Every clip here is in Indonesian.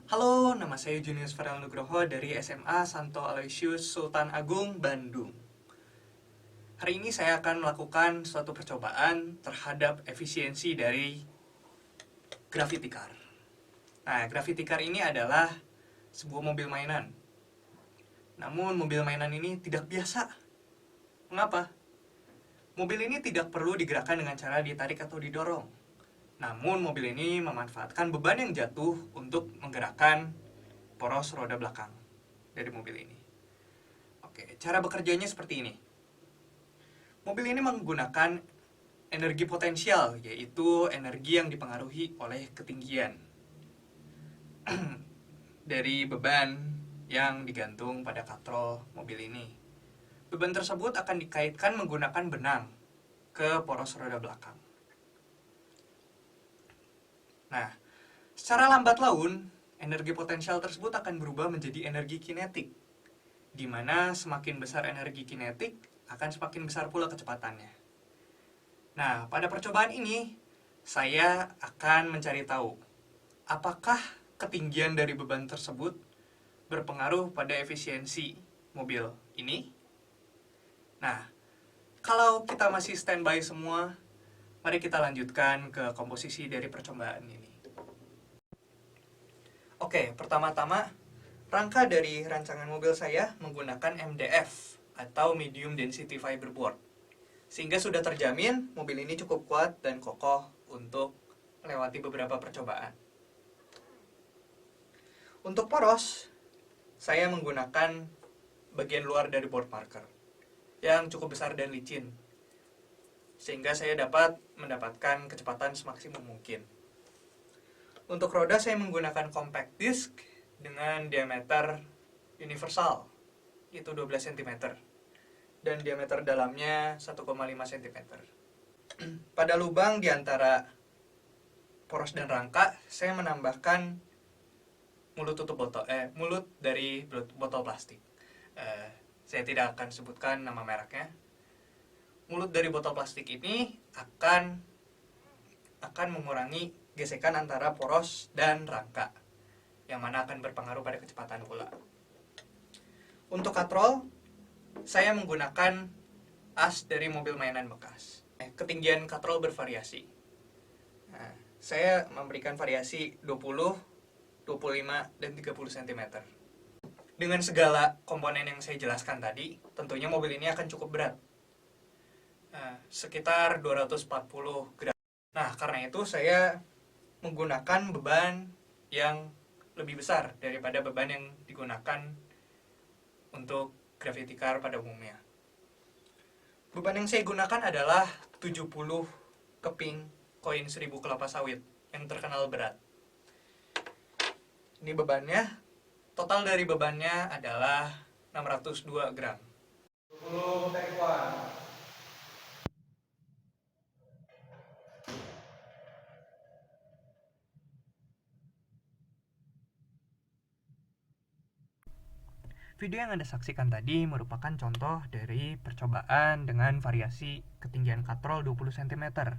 Halo, nama saya Junius Farel Nugroho dari SMA Santo Aloysius Sultan Agung, Bandung. Hari ini saya akan melakukan suatu percobaan terhadap efisiensi dari Gravity Car. Nah, Gravity Car ini adalah sebuah mobil mainan. Namun, mobil mainan ini tidak biasa. Mengapa? Mobil ini tidak perlu digerakkan dengan cara ditarik atau didorong. Namun, mobil ini memanfaatkan beban yang jatuh untuk menggerakkan poros roda belakang dari mobil ini. Oke, cara bekerjanya seperti ini. Mobil ini menggunakan energi potensial, yaitu energi yang dipengaruhi oleh ketinggian dari beban yang digantung pada katrol mobil ini. Beban tersebut akan dikaitkan menggunakan benang ke poros roda belakang. Nah, secara lambat laun, energi potensial tersebut akan berubah menjadi energi kinetik, di mana semakin besar energi kinetik, akan semakin besar pula kecepatannya. Nah, pada percobaan ini, saya akan mencari tahu, apakah ketinggian dari beban tersebut berpengaruh pada efisiensi mobil ini? Nah, kalau kita masih standby semua, mari kita lanjutkan ke komposisi dari percobaan ini. Oke, pertama-tama, rangka dari rancangan mobil saya menggunakan MDF atau Medium Density Fiberboard, sehingga sudah terjamin mobil ini cukup kuat dan kokoh untuk melewati beberapa percobaan. Untuk poros, saya menggunakan bagian luar dari board marker yang cukup besar dan licin, sehingga saya dapat mendapatkan kecepatan semaksimum mungkin. Untuk roda saya menggunakan compact disc dengan diameter universal, yaitu 12 cm, dan diameter dalamnya 1,5 cm. Pada lubang di antara poros dan rangka, saya menambahkan mulut dari botol plastik. Saya tidak akan sebutkan nama mereknya. Mulut dari botol plastik ini akan mengurangi gesekan antara poros dan rangka, yang mana akan berpengaruh pada kecepatan pula. Untuk katrol, saya menggunakan as dari mobil mainan bekas. Ketinggian katrol bervariasi. Nah, saya memberikan variasi 20, 25, dan 30 cm. Dengan segala komponen yang saya jelaskan tadi, tentunya mobil ini akan cukup berat. Sekitar 240 gram. Nah, karena itu saya menggunakan beban yang lebih besar daripada beban yang digunakan untuk Gravity Car pada umumnya. Beban yang saya gunakan adalah 70 keping koin 1000 kelapa sawit yang terkenal berat. Ini bebannya. Total dari bebannya adalah 602 gram. 20 take 1. Video yang Anda saksikan tadi merupakan contoh dari percobaan dengan variasi ketinggian katrol 20 cm.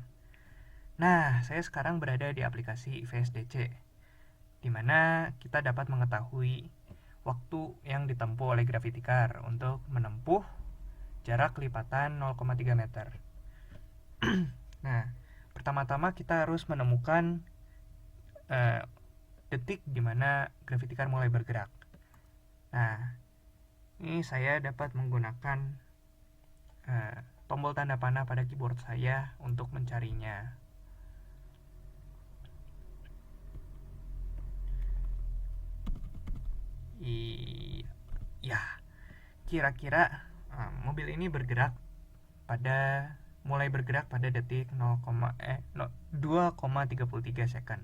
Nah, saya sekarang berada di aplikasi VSDC, di mana kita dapat mengetahui waktu yang ditempuh oleh Gravity Car untuk menempuh jarak lipatan 0,3 meter. Nah, pertama-tama kita harus menemukan detik di mana Gravity Car mulai bergerak. Nah, ini saya dapat menggunakan tombol tanda panah pada keyboard saya untuk mencarinya. Iya, kira-kira mobil ini mulai bergerak pada detik 2,33 second.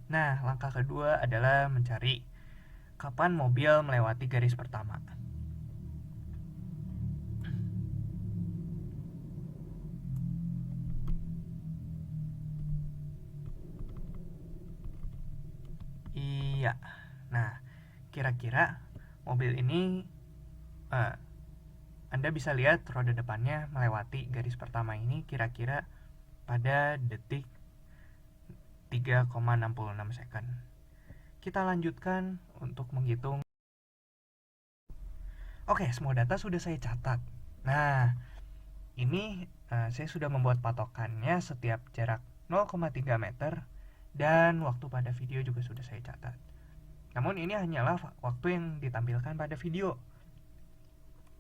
Nah, langkah kedua adalah mencari kapan mobil melewati garis pertama. Iya. Nah, kira-kira mobil ini Anda bisa lihat roda depannya melewati garis pertama ini kira-kira pada detik 3,66 second. kita lanjutkan untuk menghitung. Oke, semua data sudah saya catat. Nah, ini saya sudah membuat patokannya setiap jarak 0,3 meter dan waktu pada video juga sudah saya catat. Namun ini hanyalah waktu yang ditampilkan pada video.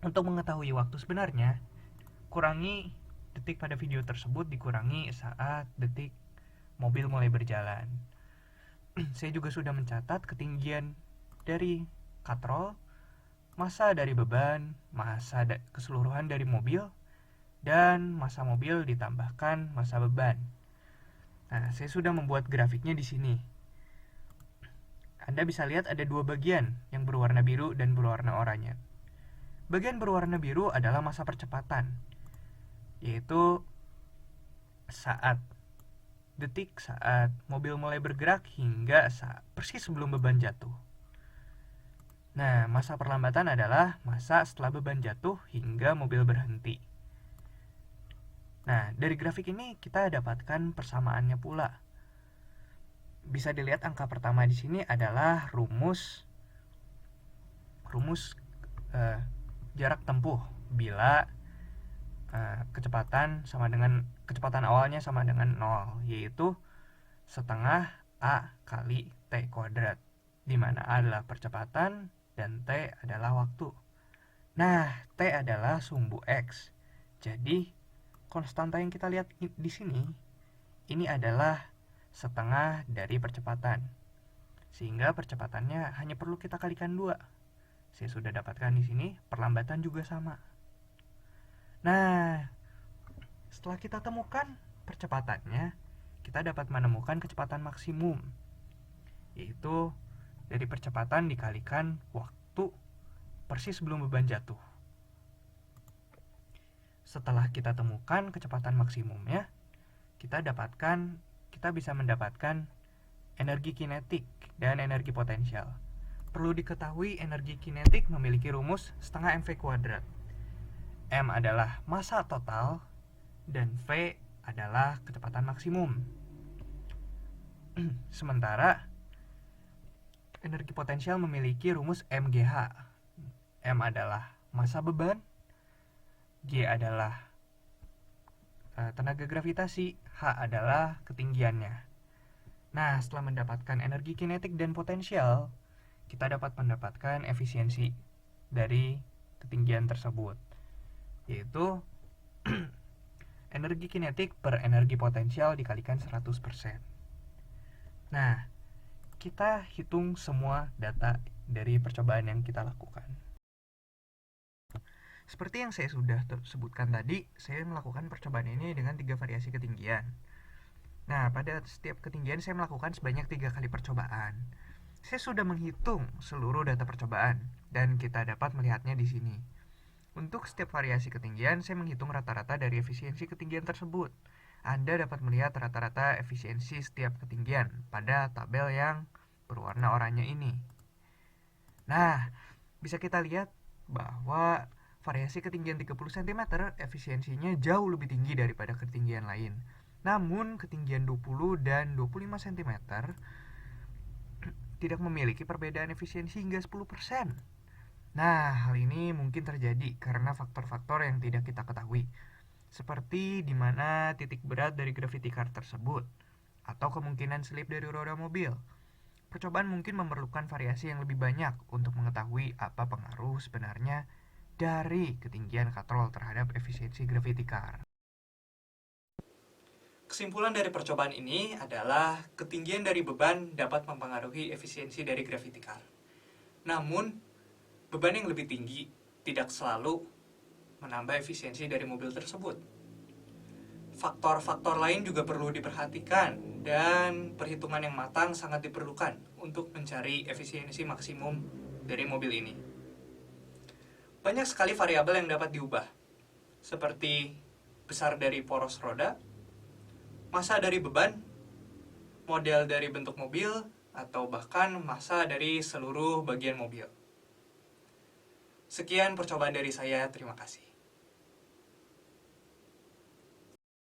Untuk mengetahui waktu sebenarnya, kurangi detik pada video tersebut dikurangi saat detik mobil mulai berjalan. Saya juga sudah mencatat ketinggian dari katrol, massa dari beban, massa keseluruhan dari mobil, dan massa mobil ditambahkan massa beban. Nah, saya sudah membuat grafiknya di sini. Anda bisa lihat ada dua bagian yang berwarna biru dan berwarna oranye. Bagian berwarna biru adalah massa percepatan, yaitu saat mobil mulai bergerak hingga persis sebelum beban jatuh. Nah, massa perlambatan adalah massa setelah beban jatuh hingga mobil berhenti. Nah, dari grafik ini kita dapatkan persamaannya pula. Bisa dilihat angka pertama di sini adalah rumus jarak tempuh bila kecepatan awalnya sama dengan 0, yaitu setengah A kali T kuadrat, di mana A adalah percepatan dan T adalah waktu. Nah, T adalah sumbu X. Jadi, konstanta yang kita lihat di sini, ini adalah setengah dari percepatan. Sehingga percepatannya hanya perlu kita kalikan 2. Saya sudah dapatkan di sini, perlambatan juga sama. Nah, setelah kita temukan percepatannya, kita dapat menemukan kecepatan maksimum, yaitu dari percepatan dikalikan waktu persis sebelum beban jatuh. Setelah kita temukan kecepatan maksimumnya, kita bisa mendapatkan energi kinetik dan energi potensial. Perlu diketahui energi kinetik memiliki rumus setengah mv kuadrat. M adalah massa total dan V adalah kecepatan maksimum. Sementara energi potensial memiliki rumus MGH. M adalah massa beban, G adalah tenaga gravitasi, H adalah ketinggiannya. Nah, setelah mendapatkan energi kinetik dan potensial, kita dapat mendapatkan efisiensi dari ketinggian tersebut, yaitu energi kinetik per energi potensial dikalikan 100%. Nah, kita hitung semua data dari percobaan yang kita lakukan. Seperti yang saya sudah sebutkan tadi, saya melakukan percobaan ini dengan 3 variasi ketinggian. Nah, pada setiap ketinggian saya melakukan sebanyak 3 kali percobaan. Saya sudah menghitung seluruh data percobaan, dan kita dapat melihatnya di sini. Untuk setiap variasi ketinggian, saya menghitung rata-rata dari efisiensi ketinggian tersebut. Anda dapat melihat rata-rata efisiensi setiap ketinggian pada tabel yang berwarna oranye ini. Nah, bisa kita lihat bahwa variasi ketinggian 30 cm efisiensinya jauh lebih tinggi daripada ketinggian lain. Namun, ketinggian 20 dan 25 cm tidak memiliki perbedaan efisiensi hingga 10%. Nah, hal ini mungkin terjadi karena faktor-faktor yang tidak kita ketahui, seperti di mana titik berat dari gravity car tersebut, atau kemungkinan slip dari roda mobil. Percobaan mungkin memerlukan variasi yang lebih banyak untuk mengetahui apa pengaruh sebenarnya dari ketinggian katrol terhadap efisiensi gravity car. Kesimpulan dari percobaan ini adalah ketinggian dari beban dapat mempengaruhi efisiensi dari gravity car. Namun, beban yang lebih tinggi tidak selalu menambah efisiensi dari mobil tersebut. Faktor-faktor lain juga perlu diperhatikan dan perhitungan yang matang sangat diperlukan untuk mencari efisiensi maksimum dari mobil ini. Banyak sekali variabel yang dapat diubah, seperti besar dari poros roda, massa dari beban, model dari bentuk mobil, atau bahkan massa dari seluruh bagian mobil. Sekian percobaan dari saya, terima kasih.